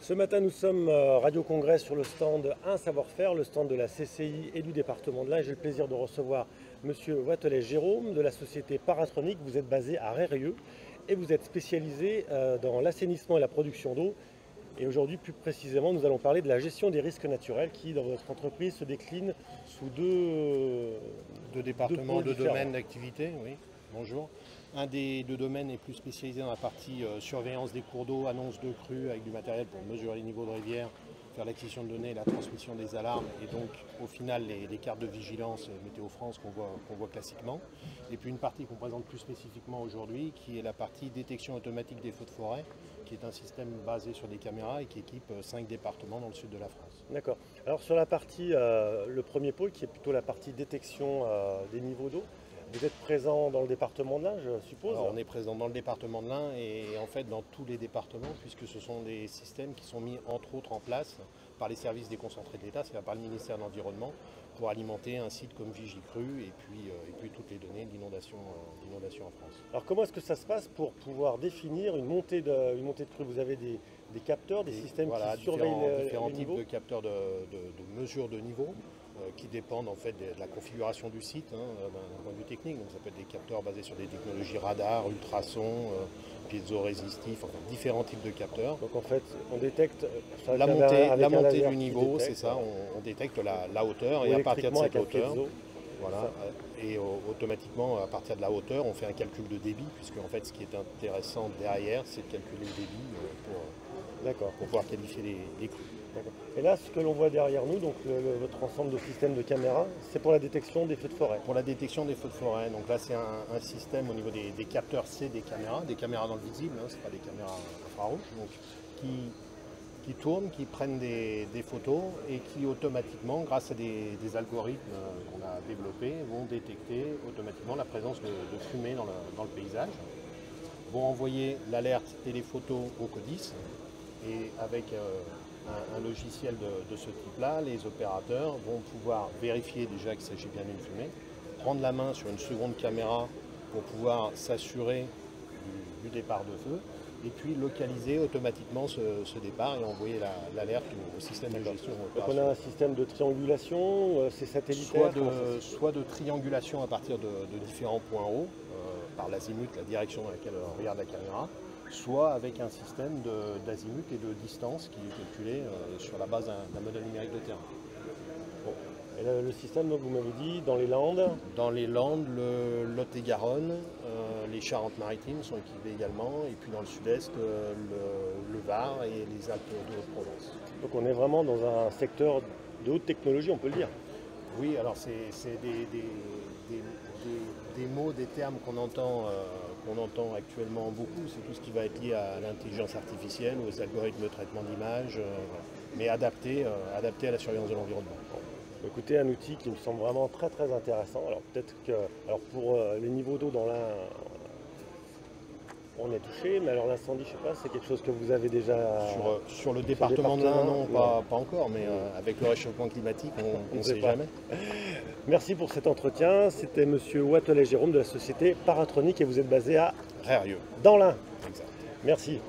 Ce matin, nous sommes Radio Congrès sur le stand Un Savoir-Faire, le stand de la CCI et du département de l'Ain. J'ai le plaisir de recevoir Monsieur Watelet Jérôme de la société Paratronic. Vous êtes basé à Reyrieux et vous êtes spécialisé dans l'assainissement et la production d'eau. Et aujourd'hui, plus précisément, nous allons parler de la gestion des risques naturels qui, dans votre entreprise, se décline sous deux départements, deux différents. domaines d'activité. Oui, bonjour. Un des deux domaines est plus spécialisé dans la partie surveillance des cours d'eau, annonce de crues avec du matériel pour mesurer les niveaux de rivière, faire l'acquisition de données, la transmission des alarmes et donc au final les cartes de vigilance Météo France qu'on voit classiquement. Et puis une partie qu'on présente plus spécifiquement aujourd'hui qui est la partie détection automatique des feux de forêt, qui est un système basé sur des caméras et qui équipe 5 départements dans le sud de la France. D'accord. Alors sur la partie, le premier pôle qui est plutôt la partie détection des niveaux d'eau, vous êtes présent dans le département de l'Ain, je suppose? Alors, on est présent dans le département de l'Ain et en fait dans tous les départements, puisque ce sont des systèmes qui sont mis entre autres en place par les services déconcentrés de l'État, c'est-à-dire par le ministère de l'Environnement, pour alimenter un site comme Vigicru et puis toutes les données d'inondation en France. Alors comment est-ce que ça se passe pour pouvoir définir une montée de crue? Vous avez des capteurs, des systèmes qui surveillent différents les types niveaux de capteurs de mesure de niveau qui dépendent en fait de la configuration du site d'un point de vue technique. Donc ça peut être des capteurs basés sur des technologies radar, ultrasons, piezo-résistifs, enfin différents types de capteurs. Donc en fait, on détecte La montée du niveau, c'est ça, on détecte la hauteur et à partir de cette hauteur, voilà, et automatiquement à partir de la hauteur, on fait un calcul de débit, puisque en fait ce qui est intéressant derrière, c'est de calculer le débit pour pouvoir qualifier les crues. Et là, ce que l'on voit derrière nous, donc votre ensemble de systèmes de caméras, c'est pour la détection des feux de forêt. Pour la détection des feux de forêt, donc là c'est un système au niveau des capteurs, c'est des caméras dans le visible, ce pas des caméras infrarouges, donc qui tournent, qui prennent des photos et qui automatiquement, grâce à des algorithmes qu'on a développés, vont détecter automatiquement la présence de fumée dans le paysage, vont envoyer l'alerte et les photos au CODIS et avec un logiciel de ce type-là, les opérateurs vont pouvoir vérifier déjà qu'il s'agit bien d'une fumée, prendre la main sur une seconde caméra pour pouvoir s'assurer du départ de feu, et puis localiser automatiquement ce départ et envoyer l'alerte au système de gestion. Donc on a un système de triangulation, c'est satellitaire? Soit de triangulation à partir de différents points hauts, par l'azimut, la direction dans laquelle regarde la caméra, soit avec un système d'azimut et de distance qui est calculé sur la base d'un modèle numérique de terrain. Bon. Et le système, donc, vous m'avez dit, dans les Landes? Dans les Landes, le Lot-et-Garonne, les Charentes-Maritimes sont équipées également, et puis dans le sud-est, le Var et les Alpes de Haute-Provence. Donc on est vraiment dans un secteur de haute technologie, on peut le dire? Oui, alors c'est des mots, des termes qu'on entend actuellement beaucoup, c'est tout ce qui va être lié à l'intelligence artificielle, aux algorithmes de traitement d'images, mais adapté à la surveillance de l'environnement. Écoutez, un outil qui me semble vraiment très très intéressant. Alors peut-être que pour les niveaux d'eau dans l'Ain, on est touché, mais alors l'incendie, je ne sais pas, c'est quelque chose que vous avez déjà... Sur le département de l'Ain, non, pas encore, mais avec le réchauffement climatique, on ne sait jamais. Merci pour cet entretien. C'était Monsieur Watelet Jérôme de la société Paratronic et vous êtes basé à Reyrieux. Dans l'Ain. Exact. Merci.